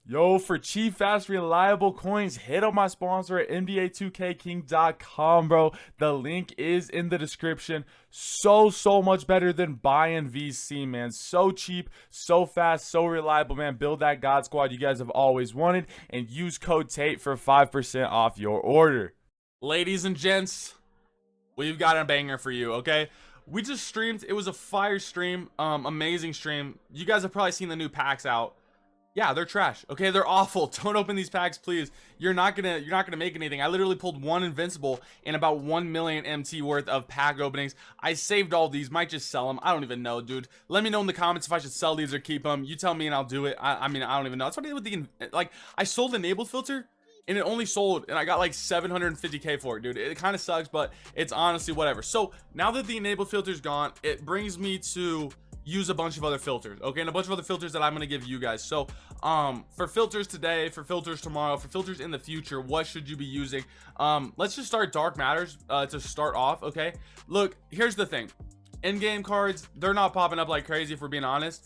Yo, for cheap, fast, reliable coins, hit up my sponsor at NBA2KKing.com, bro. The link is in the description. So much better than buying VC, man. So cheap, so fast, so reliable, man. Build that God Squad you guys have always wanted and use code TATE for 5% off your order. Ladies and gents, we've got a banger for you, okay? We just streamed. It was a fire stream, amazing stream. You guys have probably seen the new packs out. Yeah, they're trash. Okay, they're awful. Don't open these packs, please. You're not gonna make anything. I literally pulled one invincible and about 1 million MT worth of pack openings. I saved all these. Might just sell them. I don't even know, dude. Let me know in the comments if I should sell these or keep them. You tell me and I'll do it. I mean, I don't even know. That's what I did with the like. I sold the enabled filter. And it only sold, and I got like 750k for it, dude. It kind of sucks, but it's honestly whatever. So now that the enabled filter's gone, it brings me to use a bunch of other filters, okay, and a bunch of other filters that I'm gonna give you guys. So for filters today, for filters tomorrow, for filters in the future, what should you be using? Let's just start dark matters to start off. Okay, look, here's the thing. In-game cards, they're not popping up like crazy, if we're being honest.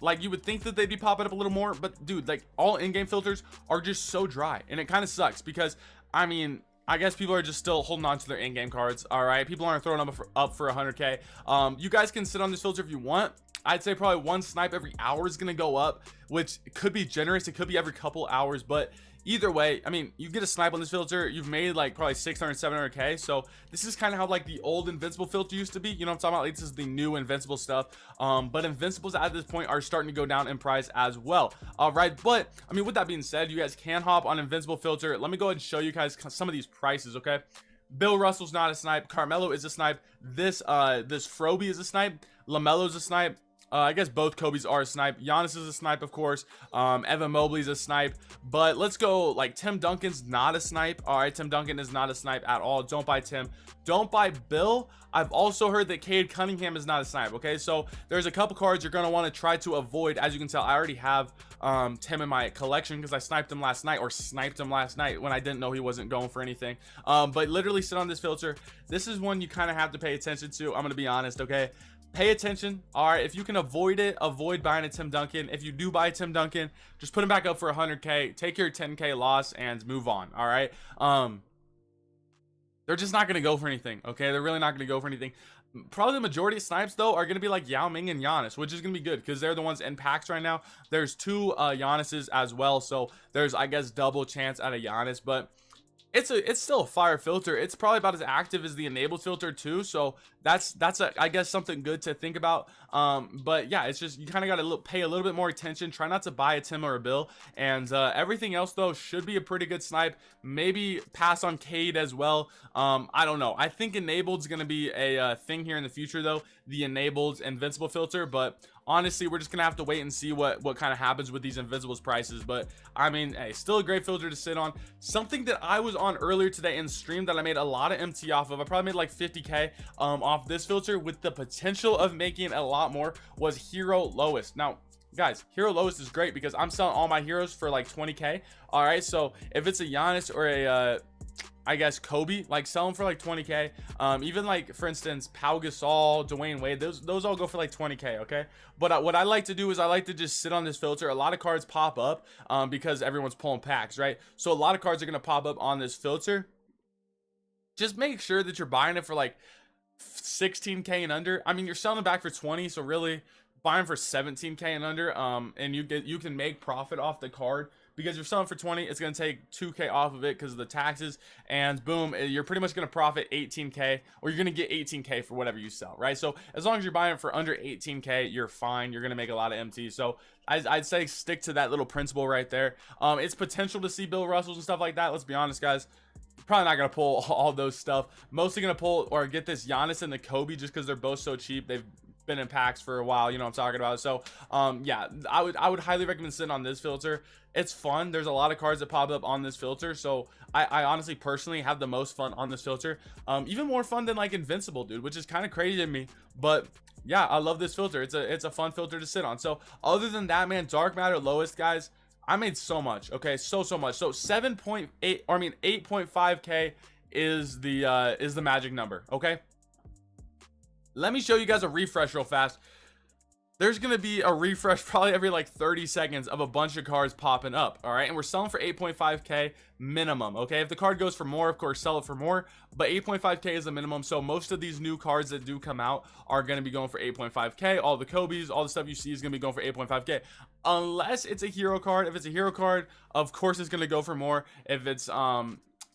Like you would think that they'd be popping up a little more, but dude, like all in-game filters are just so dry, and it kind of sucks because I mean, I guess people are just still holding on to their in-game cards. All right, people aren't throwing up for 100k. You guys can sit on this filter if you want. I'd say probably one snipe every hour is gonna go up, which could be generous. It could be every couple hours, but either way, I mean, you get a snipe on this filter, you've made like probably 600 700k. So this is kind of how like the old invincible filter used to be, you know what I'm talking about? Like, this is the new invincible stuff. But invincibles at this point are starting to go down in price as well. All right, but I mean, with that being said, you guys can hop on invincible filter. Let me go ahead and show you guys some of these prices. Okay, Bill Russell's not a snipe, Carmelo is a snipe, this Froby is a snipe, LaMelo's a snipe. I guess both Kobe's are a snipe. Giannis is a snipe, of course. Evan Mobley's a snipe. But let's go, like, Tim Duncan's not a snipe. All right, Tim Duncan is not a snipe at all. Don't buy Tim. Don't buy Bill. I've also heard that Cade Cunningham is not a snipe, okay? So there's a couple cards you're going to want to try to avoid. As you can tell, I already have Tim in my collection because I sniped him last night, or sniped him last night when I didn't know he wasn't going for anything. But literally sit on this filter. This is one you kind of have to pay attention to. I'm going to be honest, okay? Pay attention. All right, if you can avoid it, avoid buying a Tim Duncan. If you do buy Tim Duncan, just put him back up for 100k, take your 10k loss and move on. All right, they're just not going to go for anything. Okay, they're really not going to go for anything. Probably the majority of snipes though are going to be like Yao Ming and Giannis, which is going to be good because they're the ones in packs right now. There's two Giannis's as well, so there's, I guess, double chance at a Giannis. But it's still a fire filter. It's probably about as active as the enabled filter too, so that's I guess something good to think about. But yeah, it's just you kind of got to pay a little bit more attention. Try not to buy a Tim or a Bill, and everything else though should be a pretty good snipe. Maybe pass on Cade as well. I don't know. I think enabled is going to be a thing here in the future though, the enabled invincible filter. But honestly, we're just gonna have to wait and see what kind of happens with these invincibles prices. But I mean, hey, still a great filter to sit on. Something that I was on earlier today in stream that I made a lot of MT off of, I probably made like 50k off this filter with the potential of making a lot more, was Hero Lowest. Now guys, Hero Lowest is great because I'm selling all my heroes for like 20k. All right, so if it's a Giannis or a I guess Kobe, like sell them for like 20k. Even like for instance Pau Gasol, Dwayne Wade, those all go for like 20k. Okay, but what I like to do is I like to just sit on this filter. A lot of cards pop up because everyone's pulling packs, right? So a lot of cards are going to pop up on this filter. Just make sure that you're buying it for like 16k and under. I mean, you're selling it back for 20, so really buying for 17k and under, and you can make profit off the card because you're selling for 20. It's going to take 2k off of it because of the taxes, and boom, you're pretty much going to profit 18k, or you're going to get 18k for whatever you sell, right? So as long as you're buying it for under 18k, you're fine. You're going to make a lot of MT. So I'd say stick to that little principle right there. It's potential to see Bill Russells and stuff like that. Let's be honest, guys, probably not gonna pull all those stuff. Mostly gonna pull or get this Giannis and the Kobe just because they're both so cheap. They've been in packs for a while, you know what I'm talking about. So yeah, I would highly recommend sitting on this filter. It's fun. There's a lot of cards that pop up on this filter, so I honestly personally have the most fun on this filter. Even more fun than like Invincible, dude, which is kind of crazy to me, but yeah, I love this filter. It's a fun filter to sit on. So other than that, man, dark matter lowest, guys, I made so much. Okay, so much. So 7.8, or I mean 8.5k is the magic number. Okay, let me show you guys a refresh real fast. there's gonna be a refresh probably every like 30 seconds of a bunch of cards popping up. All right, and we're selling for 8.5k minimum. Okay, if the card goes for more, of course sell it for more, but 8.5k is the minimum. So most of these new cards that do come out are gonna be going for 8.5k. All the Kobe's, all the stuff you see is gonna be going for 8.5k, unless it's a hero card. If it's a hero card, of course it's gonna go for more. If it's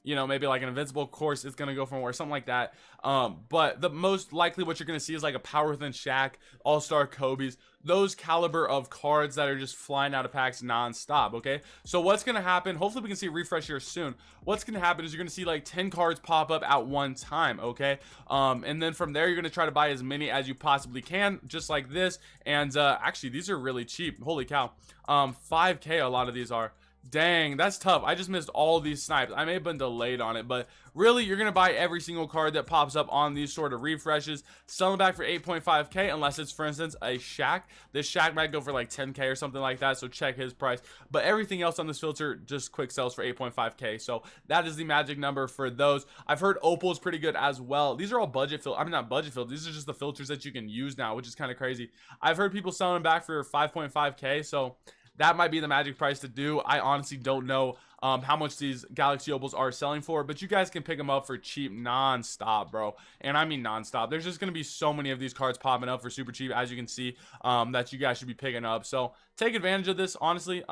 you know, maybe like an invincible course, it's gonna go for more, something like that. But the most likely what you're gonna see is like a power within Shaq, all-star Kobe's, those caliber of cards that are just flying out of packs non-stop. Okay, so what's gonna happen, hopefully we can see a refresh here soon. What's gonna happen is you're gonna see like 10 cards pop up at one time. Okay, and then from there you're gonna try to buy as many as you possibly can, just like this. And actually these are really cheap, holy cow. 5k a lot of these are. Dang, that's tough. I just missed all these snipes. I may have been delayed on it, but really you're gonna buy every single card that pops up on these sort of refreshes, sell them back for 8.5k, unless it's, for instance, a Shaq. This Shaq might go for like 10k or something like that, so check his price. But everything else on this filter just quick sells for 8.5k. So that is the magic number for those. I've heard Opal is pretty good as well. These are all budget filters. I mean, not budget filters, these are just the filters that you can use now, which is kind of crazy. I've heard people selling them back for 5.5k, so that might be the magic price to do. I honestly don't know how much these Galaxy Opals are selling for, but you guys can pick them up for cheap non-stop, bro. And I mean non-stop. There's just going to be so many of these cards popping up for super cheap, as you can see, that you guys should be picking up. So take advantage of this, honestly.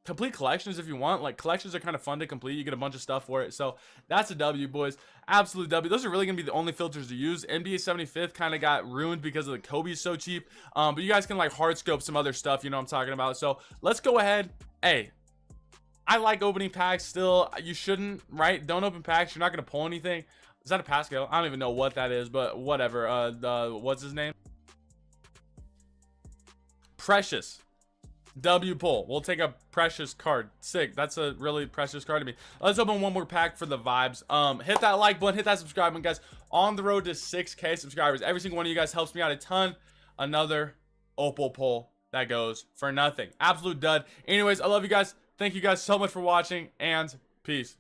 Complete collections if you want. Like, collections are kind of fun to complete. You get a bunch of stuff for it. So that's a W, boys. Absolute W. Those are really gonna be the only filters to use. NBA 75th kind of got ruined because of the Kobe's so cheap, but you guys can like hard scope some other stuff, you know what I'm talking about. So let's go ahead. Hey, I like opening packs still. You shouldn't, right? Don't open packs. You're not gonna pull anything. Is that a Pascal? I don't even know what that is, but whatever. What's his name? Precious. W pull. We'll take a precious card. Sick. That's a really precious card to me. Let's open one more pack for the vibes. Hit that like button, hit that subscribe button, guys. On the road to 6k subscribers. Every single one of you guys helps me out a ton. Another Opal pull that goes for nothing. Absolute dud. Anyways, I love you guys. Thank you guys so much for watching, and peace.